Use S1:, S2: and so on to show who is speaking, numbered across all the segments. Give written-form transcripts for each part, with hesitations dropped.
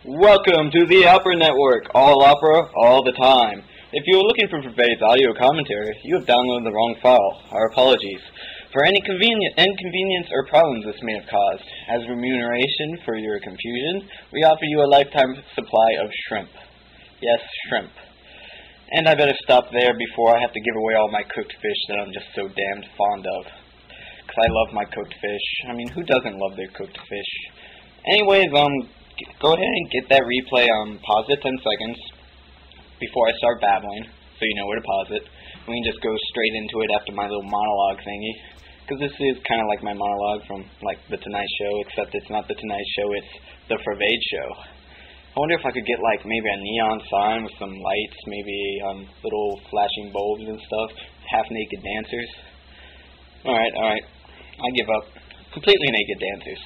S1: Welcome to the Opera Network, all opera, all the time. If you are looking for Frvade's audio commentary, you have downloaded the wrong file. Our apologies. For any inconvenience or problems this may have caused, as remuneration for your confusion, we offer you a lifetime supply of shrimp. Yes, shrimp. And I better stop there before I have to give away all my cooked fish that I'm just so damned fond of. Because I love my cooked fish. I mean, who doesn't love their cooked fish? Anyways, go ahead and get that replay, pause it 10 seconds before I start babbling, so you know where to pause it. We can just go straight into it after my little monologue thingy, because this is kind of like my monologue from, like, The Tonight Show, except it's not The Tonight Show, it's The Frvade Show. I wonder if I could get, like, maybe a neon sign with some lights, maybe, little flashing bulbs and stuff, half-naked dancers. Alright, I give up. Completely naked dancers.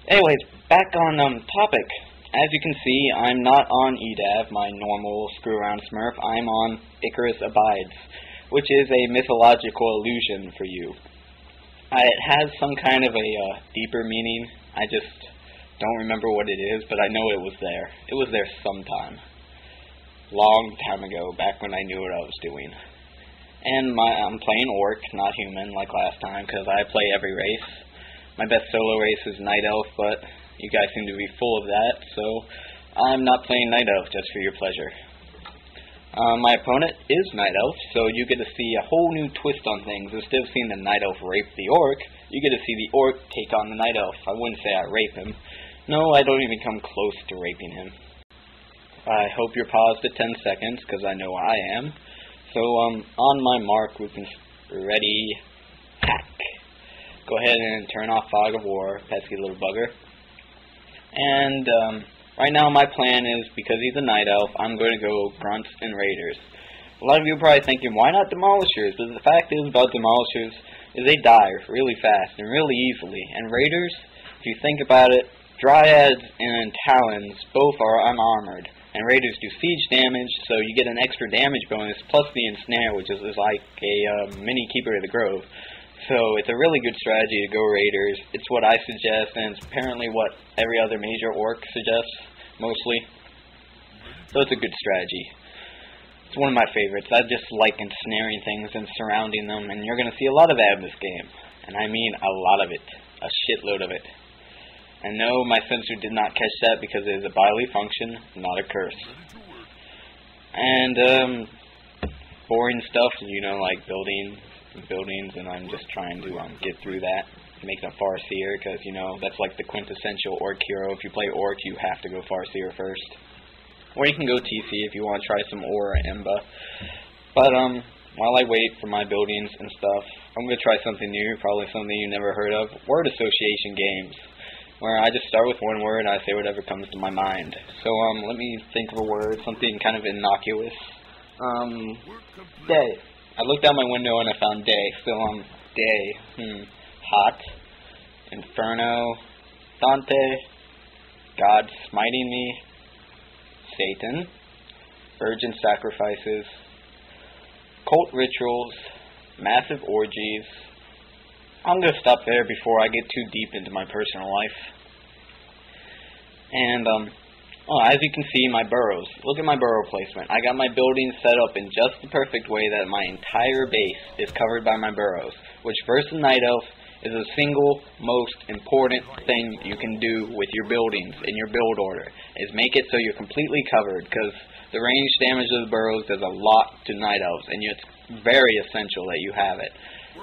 S1: Anyways, back on topic. As you can see, I'm not on EDAV, my normal screw-around smurf. I'm on Icarus Abides, which is a mythological illusion for you. It has some kind of a deeper meaning. I just don't remember what it is, but I know it was there. It was there sometime. Long time ago, back when I knew what I was doing. And I'm playing Orc, not human, like last time, because I play every race. My best solo race is Night Elf, but you guys seem to be full of that, so I'm not playing Night Elf just for your pleasure. My opponent is Night Elf, so you get to see a whole new twist on things. Instead of seeing the Night Elf rape the Orc, you get to see the Orc take on the Night Elf. I wouldn't say I rape him. No, I don't even come close to raping him. I hope you're paused at 10 seconds, because I know I am. So, on my mark, we can ready, hack. Go ahead and turn off Fog of War, pesky little bugger. And right now my plan is, because he's a Night Elf, I'm going to go Grunts and Raiders. A lot of you are probably thinking, why not Demolishers? But the fact is about Demolishers is they die really fast and really easily. And Raiders, if you think about it, Dryads and Talons both are unarmored. And Raiders do siege damage, so you get an extra damage bonus, plus the Ensnare, which is like a mini Keeper of the Grove. So it's a really good strategy to go Raiders. It's what I suggest, and it's apparently what every other major Orc suggests, mostly. So it's a good strategy. It's one of my favorites. I just like ensnaring things and surrounding them, and you're going to see a lot of that in this game. And I mean a lot of it. A shitload of it. And no, my sensor did not catch that because it is a bodily function, not a curse. And, boring stuff, you know, like buildings, and I'm just trying to get through that, make them Farseer, because, you know, that's like the quintessential Orc hero. If you play Orc, you have to go Farseer first. Or you can go TC if you want to try some Ore or Emba. But, while I wait for my buildings and stuff, I'm going to try something new, probably something you never heard of, word association games, where I just start with one word and I say whatever comes to my mind. So, let me think of a word, something kind of innocuous. Day. I looked out my window and I found day. So, day. Hot. Inferno. Dante. God smiting me. Satan. Virgin sacrifices. Cult rituals. Massive orgies. I'm going to stop there before I get too deep into my personal life. And, as you can see, my burrows. Look at my burrow placement. I got my buildings set up in just the perfect way that my entire base is covered by my burrows, which versus Night Elf is the single most important thing you can do with your buildings in your build order, is make it so you're completely covered, because the range damage of the burrows does a lot to Night Elves, and it's very essential that you have it.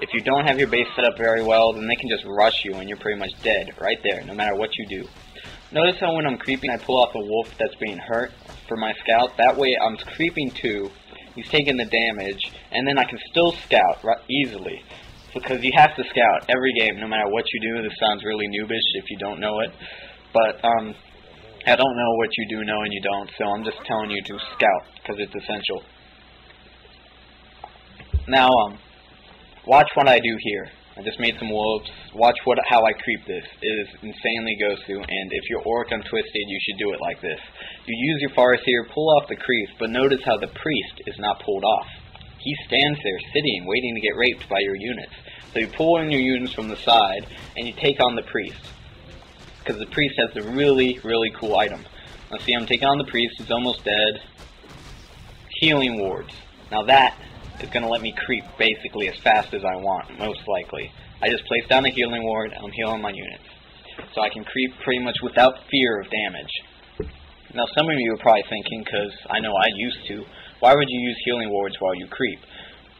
S1: If you don't have your base set up very well, then they can just rush you and you're pretty much dead right there, no matter what you do. Notice how when I'm creeping, I pull off the wolf that's being hurt for my scout. That way I'm creeping too, he's taking the damage, and then I can still scout easily. Because you have to scout every game, no matter what you do. This sounds really noobish if you don't know it. But, I don't know what you do know and you don't, so I'm just telling you to scout, because it's essential. Now, watch what I do here. I just made some wolves. Watch how I creep this. It is insanely gosu, and if you're Orc untwisted, you should do it like this. You use your Farseer, pull off the creep, but notice how the priest is not pulled off. He stands there, sitting, waiting to get raped by your units. So you pull in your units from the side, and you take on the priest. Because the priest has a really, really cool item. Now see, I'm taking on the priest, he's almost dead. Healing wards. Now that is going to let me creep basically as fast as I want, most likely. I just place down a healing ward, and I'm healing my units. So I can creep pretty much without fear of damage. Now some of you are probably thinking, because I know I used to, why would you use healing wards while you creep?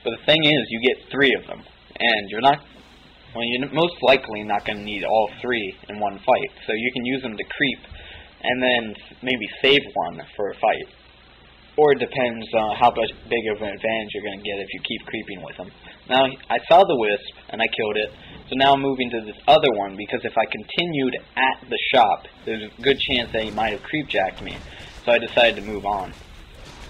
S1: But the thing is, you get 3 of them, and you're most likely not going to need all 3 in one fight. So you can use them to creep, and then maybe save one for a fight. Or it depends on how big of an advantage you're going to get if you keep creeping with them. Now, I saw the wisp, and I killed it, so now I'm moving to this other one, because if I continued at the shop, there's a good chance that he might have creep-jacked me. So I decided to move on.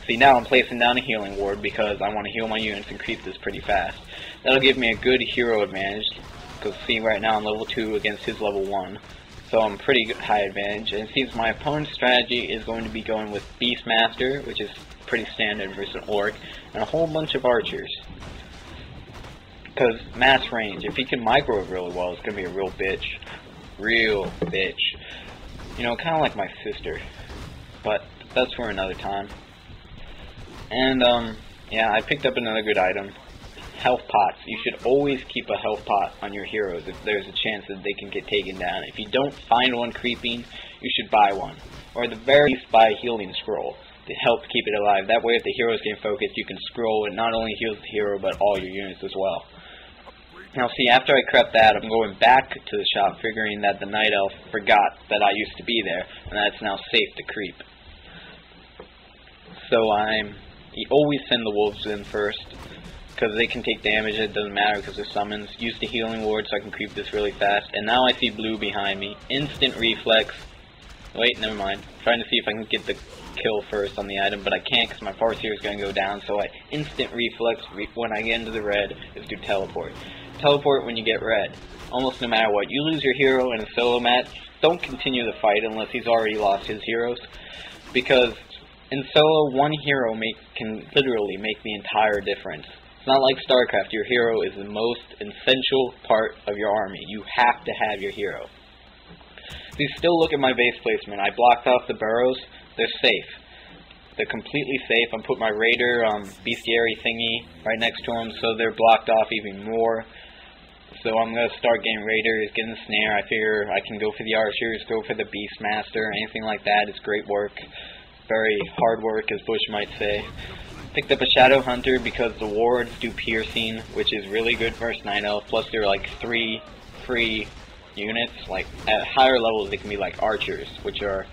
S1: See, now I'm placing down a healing ward, because I want to heal my units and creep this pretty fast. That'll give me a good hero advantage, because see, right now I'm level 2 against his level 1. So I'm pretty good, high advantage, and it seems my opponent's strategy is going to be going with Beastmaster, which is pretty standard versus an Orc, and a whole bunch of archers. Because mass range, if he can micro it really well, it's going to be a real bitch. Real bitch. You know, kind of like my sister. But that's for another time. And, yeah, I picked up another good item. Health pots. You should always keep a health pot on your heroes if there's a chance that they can get taken down. If you don't find one creeping, you should buy one. Or at the very least, buy a healing scroll to help keep it alive. That way, if the heroes get focused, you can scroll and not only heals the hero, but all your units as well. Now see, after I crept that, I'm going back to the shop, figuring that the Night Elf forgot that I used to be there, and that it's now safe to creep. So you always send the wolves in first, because they can take damage, it doesn't matter because they're summons. Use the healing ward so I can creep this really fast. And now I see blue behind me. Instant reflex. Wait, never mind. I'm trying to see if I can get the kill first on the item, but I can't because my Farseer is going to go down. So I instant reflex when I get into the red is do teleport. Teleport when you get red. Almost no matter what. You lose your hero in a solo match, don't continue the fight unless he's already lost his heroes. Because in solo, one hero can literally make the entire difference. It's not like StarCraft. Your hero is the most essential part of your army. You have to have your hero. If you still look at my base placement, I blocked off the burrows. They're safe. They're completely safe. I'm putting my Raider bestiary thingy right next to them, so they're blocked off even more. So I'm going to start getting Raiders, getting the Snare. I figure I can go for the Archers, go for the Beastmaster, anything like that. It's great work. Very hard work, as Bush might say. Picked up a Shadow Hunter because the wards do piercing, which is really good versus Night Elf. Plus there are like 3 free units. Like at higher levels they can be like archers, which are,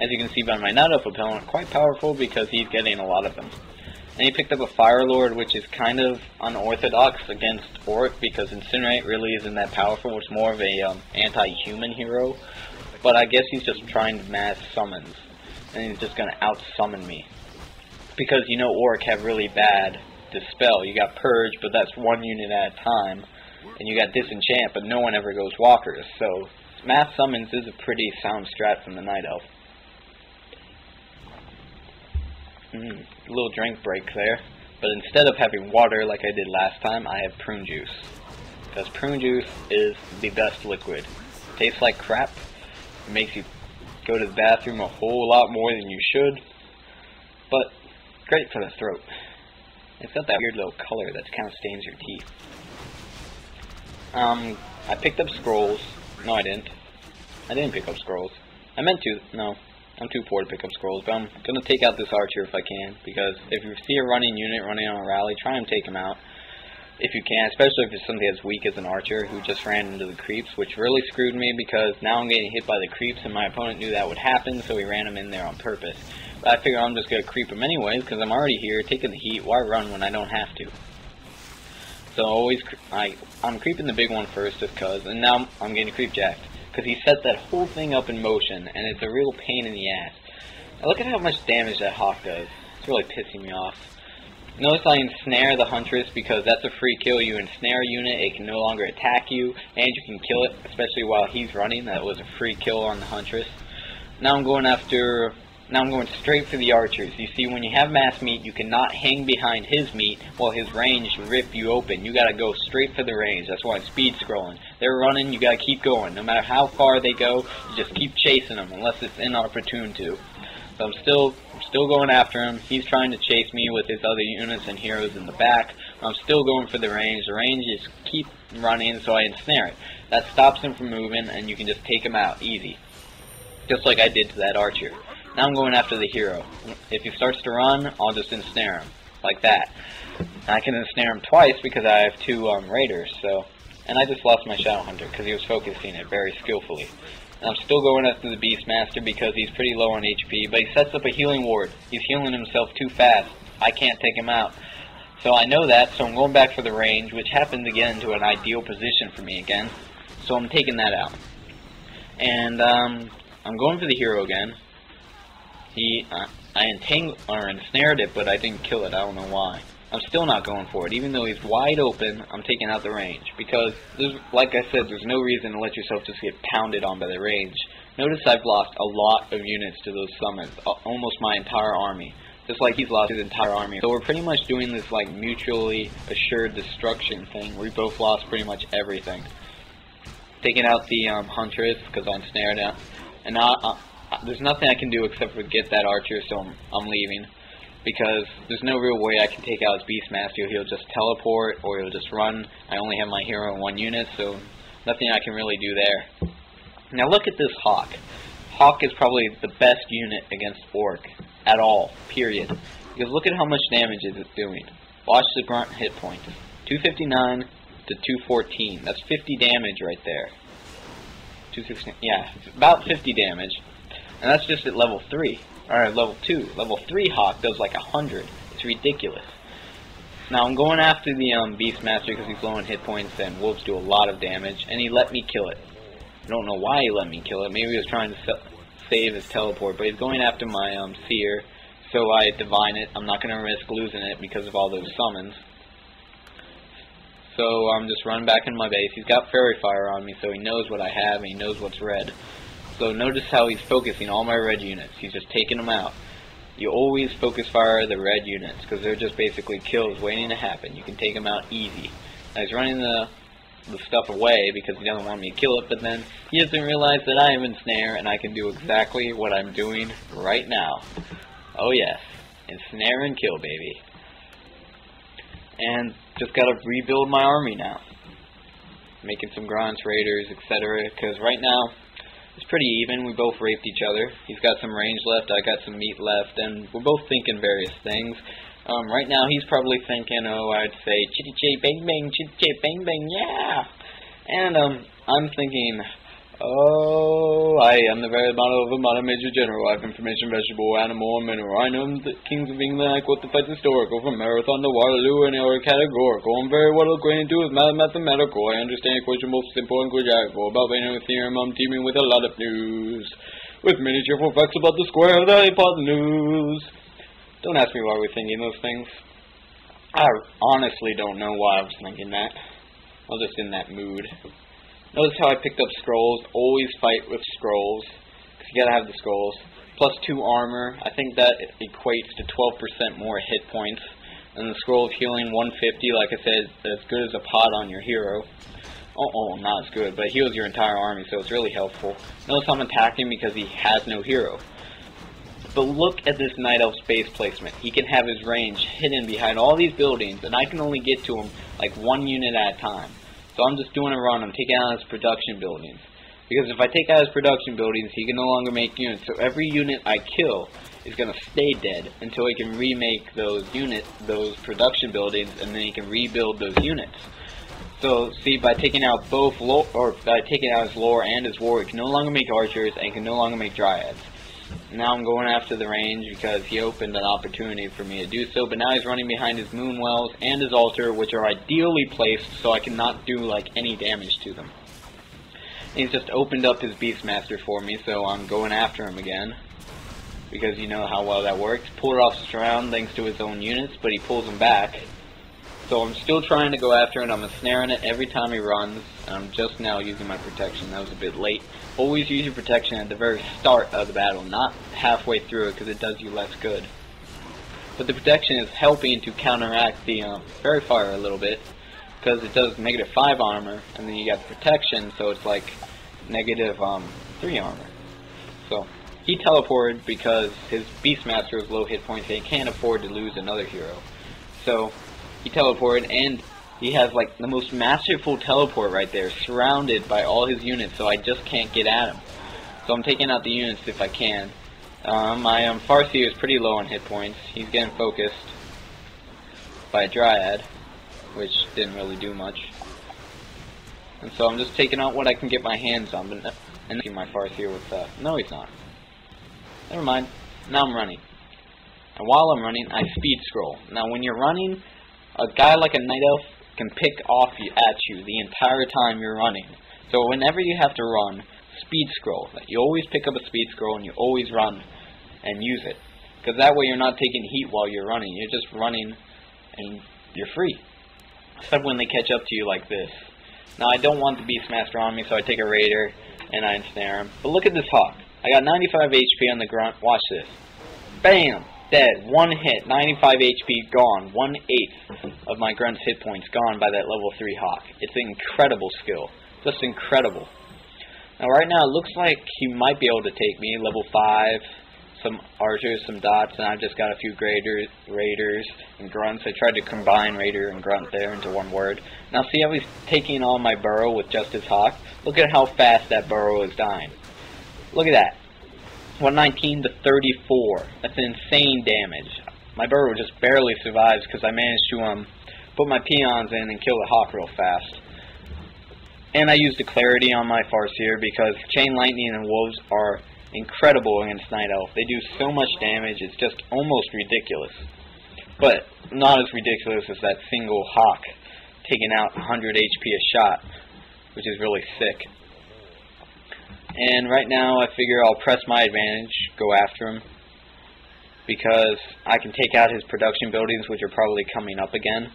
S1: as you can see by my Night Elf opponent, quite powerful because he's getting a lot of them. And he picked up a Fire Lord, which is kind of unorthodox against Orc because Incinerate really isn't that powerful. It's more of a anti-human hero. But I guess he's just trying to mass summons, and he's just gonna out-summon me. Because you know Orc have really bad Dispel. You got Purge, but that's one unit at a time. And you got Disenchant, but no one ever goes Walkers. So mass summons is a pretty sound strat from the Night Elf. Little drink break there. But instead of having water like I did last time, I have prune juice. Because prune juice is the best liquid. It tastes like crap. It makes you go to the bathroom a whole lot more than you should. But great for the throat. It's got that weird little color that kind of stains your teeth. I picked up scrolls. No, I didn't. I didn't pick up scrolls. I meant to. No. I'm too poor to pick up scrolls, but I'm going to take out this archer if I can, because if you see a running unit running on a rally, try and take him out. If you can, especially if it's somebody as weak as an archer who just ran into the creeps, which really screwed me because now I'm getting hit by the creeps and my opponent knew that would happen, so he ran him in there on purpose. But I figure I'm just going to creep him anyways because I'm already here, taking the heat. Why run when I don't have to? So always, I'm creeping the big one first just because, and now I'm getting creep jacked. Because he set that whole thing up in motion, and it's a real pain in the ass. Now look at how much damage that Hawk does. It's really pissing me off. Notice I ensnare the Huntress because that's a free kill. You ensnare a unit, it can no longer attack you, and you can kill it, especially while he's running. That was a free kill on the Huntress. Now I'm going straight for the archers. You see, when you have mass meat, you cannot hang behind his meat while his range rip you open. You gotta go straight for the range. That's why I'm speed scrolling. They're running, you gotta keep going. No matter how far they go, you just keep chasing them unless it's inopportune to. So I'm still going after him. He's trying to chase me with his other units and heroes in the back. I'm still going for the range. The range is keep running, so I ensnare it. That stops him from moving, and you can just take him out easy. Just like I did to that archer. Now I'm going after the hero. If he starts to run, I'll just ensnare him. Like that. And I can ensnare him twice because I have two raiders, so... And I just lost my Shadow Hunter because he was focusing it very skillfully. And I'm still going after the Beastmaster because he's pretty low on HP, but he sets up a healing ward. He's healing himself too fast. I can't take him out. So I know that, so I'm going back for the range, which happens again to an ideal position for me again. So I'm taking that out. And I'm going for the hero again. I ensnared it, but I didn't kill it. I don't know why. I'm still not going for it. Even though he's wide open, I'm taking out the range. Because, like I said, there's no reason to let yourself just get pounded on by the range. Notice I've lost a lot of units to those summons. Almost my entire army. Just like he's lost his entire army. So we're pretty much doing this like mutually assured destruction thing. We both lost pretty much everything. Taking out the Huntress because I'm snared out. And now there's nothing I can do except for get that archer, so I'm leaving. Because there's no real way I can take out his Beastmaster. He'll just teleport or he'll just run. I only have my hero in one unit, so nothing I can really do there. Now look at this Hawk. Hawk is probably the best unit against Orc at all, period. Because look at how much damage it's doing. Watch the grunt hit points. 259 to 214. That's 50 damage right there. 216. Yeah, about 50 damage. And that's just at level 3. Alright, level 2. Level 3 Hawk does like 100. It's ridiculous. Now I'm going after the Beastmaster because he's low on hit points and wolves do a lot of damage. And he let me kill it. I don't know why he let me kill it. Maybe he was trying to save his teleport. But he's going after my seer. So I divine it. I'm not going to risk losing it because of all those summons. So I'm just running back in my base. He's got Fairy Fire on me, so he knows what I have and he knows what's red. So notice how he's focusing all my red units. He's just taking them out. You always focus fire the red units because they're just basically kills waiting to happen. You can take them out easy. Now he's running the stuff away because he doesn't want me to kill it, but then he doesn't realize that I am ensnare and I can do exactly what I'm doing right now. Oh yes, ensnare and kill, baby. And just gotta rebuild my army now. Making some grunts, raiders, etc. Because right now it's pretty even. We both raped each other. He's got some range left, I got some meat left, and we're both thinking various things. Right now he's probably thinking, oh, I'd say chitty chitty bang bang, chitty chitty bang bang, yeah. And I'm thinking, oh, I am the very bottom of a modern major general. I have information, vegetable, animal, and mineral. I know the kings of England. I quote the fights historical from Marathon to Waterloo and or categorical. I'm very well acquainted with mathematical. I understand equation both simple and quadratical. About binary theorem, I'm teeming with a lot of news. With many cheerful facts about the square of the hypotenuse. Don't ask me why we're thinking those things. I honestly don't know why I was thinking that. I was just in that mood. Notice how I picked up scrolls. Always fight with scrolls. Because you gotta have the scrolls. Plus 2 armor. I think that equates to 12% more hit points. And the scroll of healing 150, like I said, as good as a pot on your hero. Oh, not as good, but it heals your entire army, so it's really helpful. Notice I'm attacking because he has no hero. But look at this Night Elf base placement. He can have his range hidden behind all these buildings, and I can only get to him like 1 unit at a time. So I'm just doing a run. I'm taking out his production buildings. Because if I take out his production buildings, he can no longer make units. So every unit I kill is going to stay dead until he can remake those production buildings, and then he can rebuild those units. So see, by taking out both by taking out his lore and his war, he can no longer make archers and he can no longer make dryads. Now I'm going after the range because he opened an opportunity for me to do so, but now he's running behind his moon wells and his altar, which are ideally placed so I cannot do like any damage to them. And he's just opened up his Beastmaster for me, so I'm going after him again. Because you know how well that works. Pulled it off the ground thanks to his own units, but he pulls them back. So I'm still trying to go after it. I'm ensnaring it every time he runs. And I'm just now using my protection. That was a bit late. Always use your protection at the very start of the battle, not halfway through it, because it does you less good. But the protection is helping to counteract the Fairy Fire a little bit, because it does -5 armor, and then you got protection, so it's like -3 armor. So he teleported because his Beastmaster was low hit points and he can't afford to lose another hero. So he teleported, and he has like the most masterful teleport right there, surrounded by all his units, so I just can't get at him. So I'm taking out the units if I can. My Farseer is pretty low on hit points. He's getting focused by a Dryad, which didn't really do much. And so I'm just taking out what I can get my hands on, but and my Farseer with no, he's not. Never mind. Now I'm running. And while I'm running, I speed scroll. Now when you're running, a guy like a Night Elf can pick off at you the entire time you're running. So whenever you have to run, speed scroll. You always pick up a speed scroll and you always run and use it. Because that way you're not taking heat while you're running. You're just running and you're free. Except when they catch up to you like this. Now I don't want the Beastmaster on me, so I take a Raider and I ensnare him. But look at this Hawk. I got 95 HP on the grunt. Watch this. Bam! Dead. One hit. 95 HP gone. 1/8 of my grunt's hit points gone by that level 3 Hawk. It's an incredible skill. Just incredible. Now right now it looks like he might be able to take me. Level 5. Some archers, some dots, and I've just got a few raiders and grunts. I tried to combine raider and grunt there into one word. Now see how he's taking on my burrow with just his Hawk? Look at how fast that burrow is dying. Look at that. 119 to 34. That's insane damage. My burrow just barely survives because I managed to put my peons in and kill the Hawk real fast. And I used the clarity on my Farseer because Chain Lightning and Wolves are incredible against Night Elf. They do so much damage, it's just almost ridiculous. But not as ridiculous as that single Hawk taking out 100 HP a shot, which is really sick. And right now I figure I'll press my advantage, go after him, because I can take out his production buildings, which are probably coming up again,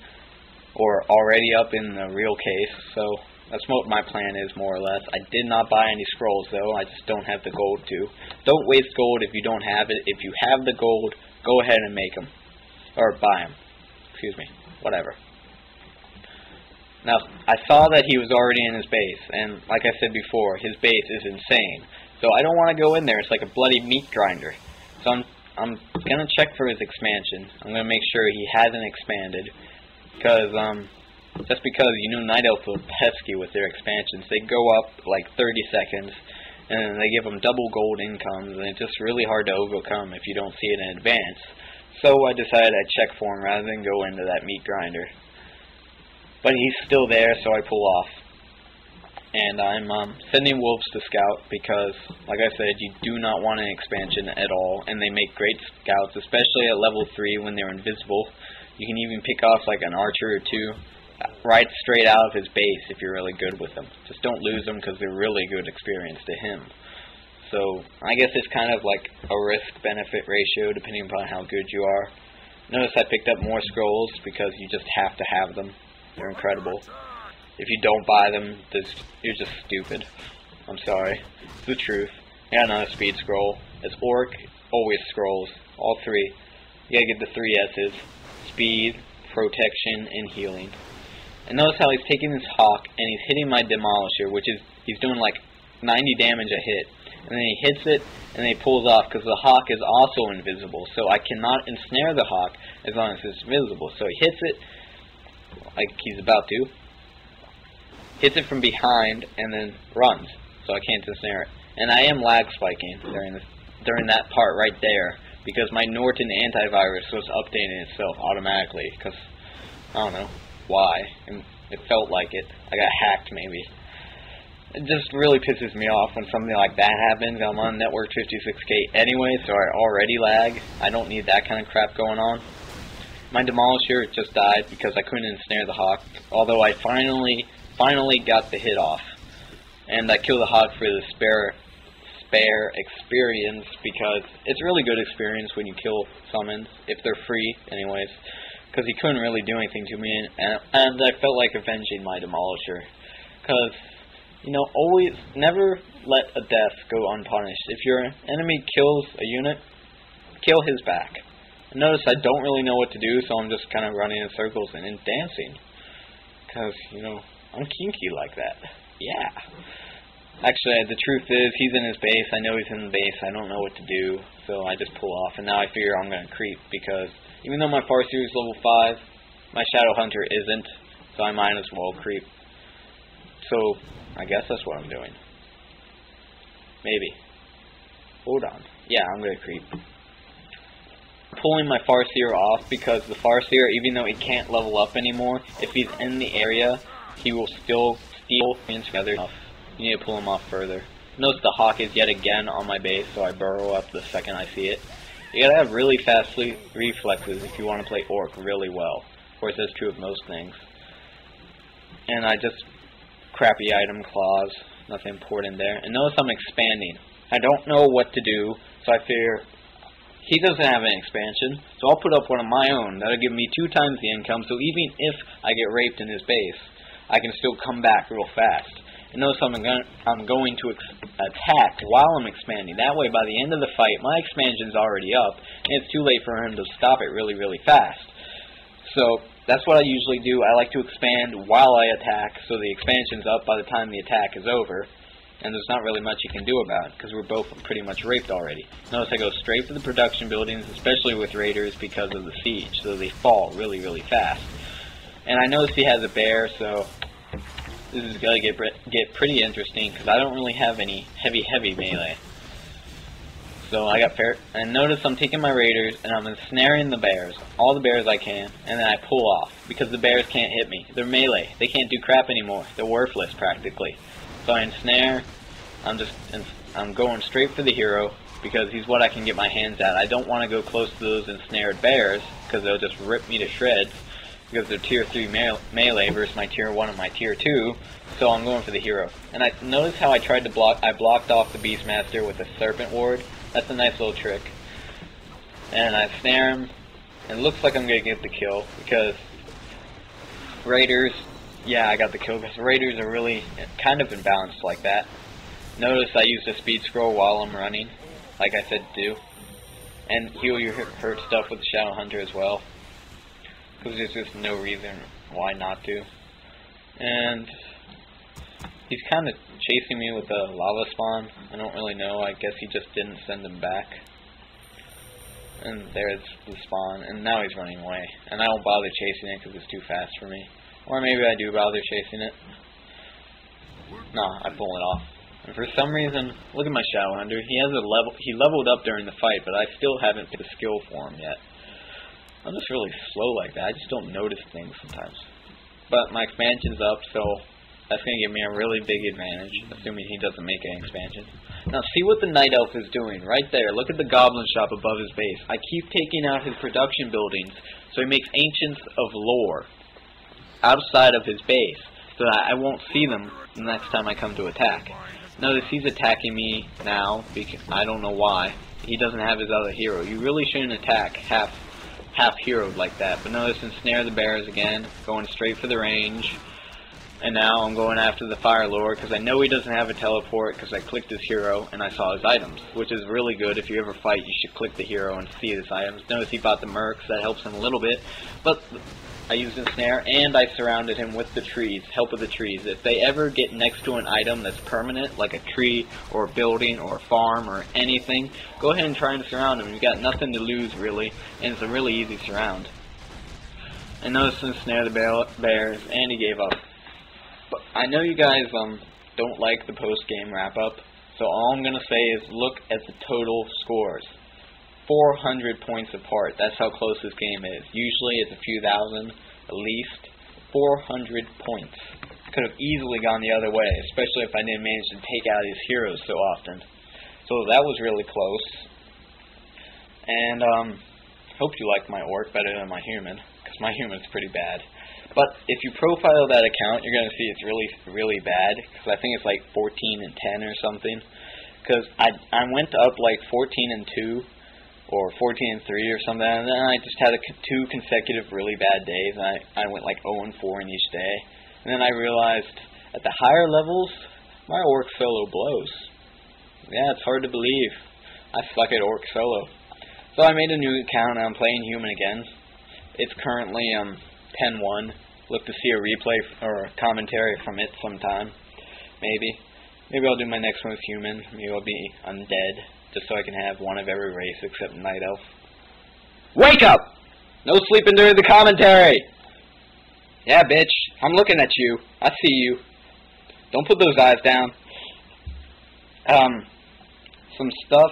S1: or already up in the real case. So that's what my plan is, more or less. I did not buy any scrolls, though. I just don't have the gold to. Don't waste gold if you don't have it. If you have the gold, go ahead and make them. Or buy them. Excuse me. Whatever. Now, I saw that he was already in his base, and like I said before, his base is insane. So I don't want to go in there. It's like a bloody meat grinder. So I'm going to check for his expansion. I'm going to make sure he hasn't expanded. Because, just because Night Elf are pesky with their expansions. They go up like 30 seconds, and they give them double gold incomes, and it's just really hard to overcome if you don't see it in advance. So I decided I'd check for him rather than go into that meat grinder. But he's still there, so I pull off. And I'm sending wolves to scout because, like I said, you do not want an expansion at all, and they make great scouts, especially at level 3 when they're invisible. You can even pick off like an archer or two right straight out of his base if you're really good with them. Just don't lose them because they're really good experience to him. So I guess it's kind of like a risk-benefit ratio depending upon how good you are. Notice I picked up more scrolls because you just have to have them. They're incredible. If you don't buy them, you're just stupid. I'm sorry. It's the truth. I got another speed scroll. It's Orc, always scrolls. All 3. You gotta get the 3 S's. Speed, protection, and healing. And notice how he's taking this Hawk and he's hitting my Demolisher, which is, he's doing like 90 damage a hit. And then he hits it and then he pulls off because the Hawk is also invisible. So I cannot ensnare the Hawk as long as it's visible. So he hits it like he's about to. Hits it from behind and then runs. So I can't ensnare it. And I am lag spiking during that part right there because my Norton antivirus was updating itself automatically because, I don't know why, and it felt like it. I got hacked maybe. It just really pisses me off when something like that happens. I'm on network 56K anyway, so I already lag. I don't need that kind of crap going on. My Demolisher just died because I couldn't ensnare the Hawk, although I finally got the hit off. And I killed the Hawk for the spare experience because it's really good experience when you kill summons, if they're free anyways. Because he couldn't really do anything to me, and I felt like avenging my Demolisher. Because, always, never let a death go unpunished. If your enemy kills a unit, kill his back. And notice I don't really know what to do, so I'm just kind of running in circles and dancing. Because, I'm kinky like that. Yeah. Actually, the truth is, he's in his base. I know he's in the base. I don't know what to do, so I just pull off. And now I figure I'm going to creep, because even though my Farseer is level 5, my Shadow Hunter isn't, so I might as well creep. So, I guess that's what I'm doing. Maybe. Hold on. Yeah, I'm going to creep. Pulling my Farseer off, because the Farseer, even though he can't level up anymore, if he's in the area, he will still steal together enough. You need to pull him off further. Notice the hawk is yet again on my base, so I burrow up the second I see it. You gotta have really fast reflexes if you want to play Orc really well. Of course, that's true of most things. And I just crappy item claws, nothing important there. And notice I'm expanding. I don't know what to do, so I figure he doesn't have an expansion, so I'll put up one of my own. That'll give me 2 times the income, so even if I get raped in his base, I can still come back real fast. And notice I'm going to attack while I'm expanding. That way, by the end of the fight, my expansion's already up, and it's too late for him to stop it really, really fast. So, that's what I usually do. I like to expand while I attack, so the expansion's up by the time the attack is over. And there's not really much you can do about it, because we're both pretty much raped already. Notice I go straight for the production buildings, especially with raiders, because of the siege, so they fall really, really fast. And I notice he has a bear, so this is going to get pretty interesting, because I don't really have any heavy melee. So I got fair, and notice I'm taking my raiders, and I'm ensnaring the bears, all the bears I can, and then I pull off, because the bears can't hit me. They're melee. They can't do crap anymore. They're worthless, practically. So I ensnare, I'm going straight for the hero, because he's what I can get my hands at. I don't want to go close to those ensnared bears, because they'll just rip me to shreds, because they're tier 3 melee versus my tier 1 and my tier 2, so I'm going for the hero. And I notice how I tried to I blocked off the Beastmaster with a Serpent Ward. That's a nice little trick. And I snare him, and it looks like I'm going to get the kill, because raiders, yeah, I got the kill, because raiders are really kind of imbalanced like that. Notice I used a speed scroll while I'm running, like I said to do. And heal your hurt stuff with the Shadow Hunter as well, because there's just no reason why not to. And he's kind of chasing me with a lava spawn. I don't really know. I guess he just didn't send him back. And there's the spawn. And now he's running away. And I don't bother chasing it because it's too fast for me. Or maybe I do bother chasing it. No, I pull it off. And for some reason, look at my Shadow Hunter. He leveled up during the fight, but I still haven't picked a skill for him yet. I'm just really slow like that. I just don't notice things sometimes. But my expansion's up, so that's going to give me a really big advantage, assuming he doesn't make an expansion. Now, see what the Night Elf is doing right there. Look at the Goblin Shop above his base. I keep taking out his production buildings, so he makes Ancients of Lore outside of his base, so that I won't see them the next time I come to attack. Notice he's attacking me now, because I don't know why. He doesn't have his other hero. You really shouldn't attack half-heroed like that. But notice ensnare the bears again, going straight for the range. And now I'm going after the Fire Lord, because I know he doesn't have a teleport, because I clicked his hero and I saw his items, which is really good. If you ever fight, you should click the hero and see his items. Notice he bought the Mercs, that helps him a little bit. But I used a snare, and I surrounded him with the trees, help of the trees. If they ever get next to an item that's permanent, like a tree, or a building, or a farm, or anything, go ahead and try and surround him. You've got nothing to lose, really, and it's a really easy surround. And notice him snare the bears, and he gave up. But I know you guys don't like the post-game wrap-up, so all I'm going to say is look at the total scores. 400 points apart. That's how close this game is. Usually it's a few thousand, at least. 400 points. Could have easily gone the other way, especially if I didn't manage to take out his heroes so often. So that was really close. And hope you like my orc better than my human, because my human's pretty bad. But if you profile that account, you're going to see it's really bad, because I think it's like 14 and 10 or something. Because I went up like 14 and 2, or 14 and 3 or something, and then I just had 2 consecutive really bad days, and I went like 0 and 4 in each day. And then I realized, at the higher levels, my orc solo blows. Yeah, it's hard to believe. I suck at orc solo. So I made a new account, and I'm playing human again. It's currently 10-1. Look to see a replay or a commentary from it sometime, maybe. Maybe I'll do my next one with human. Maybe I'll be undead, just so I can have one of every race except Night Elf. Wake up! No sleeping during the commentary! Yeah, bitch. I'm looking at you. I see you. Don't put those eyes down. Some stuff,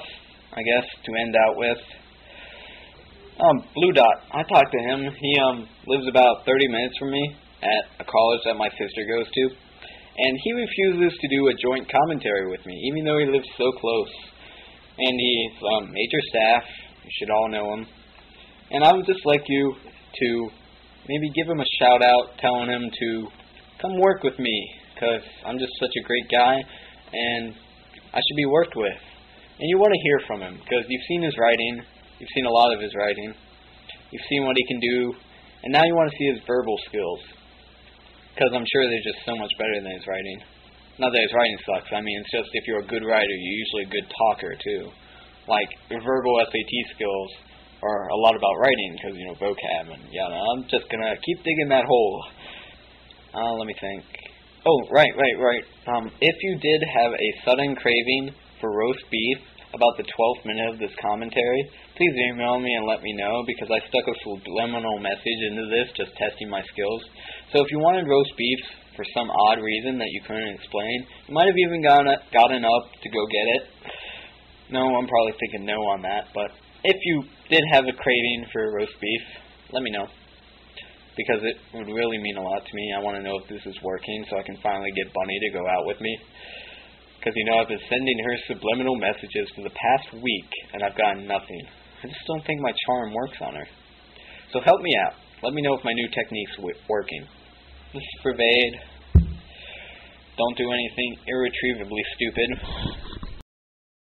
S1: I guess, to end out with. Blue Dot. I talked to him. He, lives about 30 minutes from me at a college that my sister goes to. And he refuses to do a joint commentary with me, even though he lives so close. And he's, major staff. You should all know him. And I would just like you to maybe give him a shout out, telling him to come work with me, because I'm just such a great guy, and I should be worked with. And you want to hear from him, because you've seen his writing, you've seen a lot of his writing, you've seen what he can do, and now you want to see his verbal skills, because I'm sure they're just so much better than his writing. Not that his writing sucks, I mean, it's just if you're a good writer, you're usually a good talker, too. Like, your verbal SAT skills are a lot about writing, because, you know, vocab, and yeah, I'm just gonna keep digging that hole. Let me think. Oh, right. If you did have a sudden craving for roast beef about the 12th minute of this commentary, please email me and let me know, because I stuck a subliminal message into this, just testing my skills. So if you wanted roast beef for some odd reason that you couldn't explain, you might have even gotten up to go get it. No, I'm probably thinking no on that, but if you did have a craving for roast beef, let me know, because it would really mean a lot to me. I want to know if this is working so I can finally get Bunny to go out with me, because, you know, I've been sending her subliminal messages for the past week, and I've gotten nothing. I just don't think my charm works on her. So help me out. Let me know if my new technique's working. This is Frvade. Don't do anything irretrievably stupid.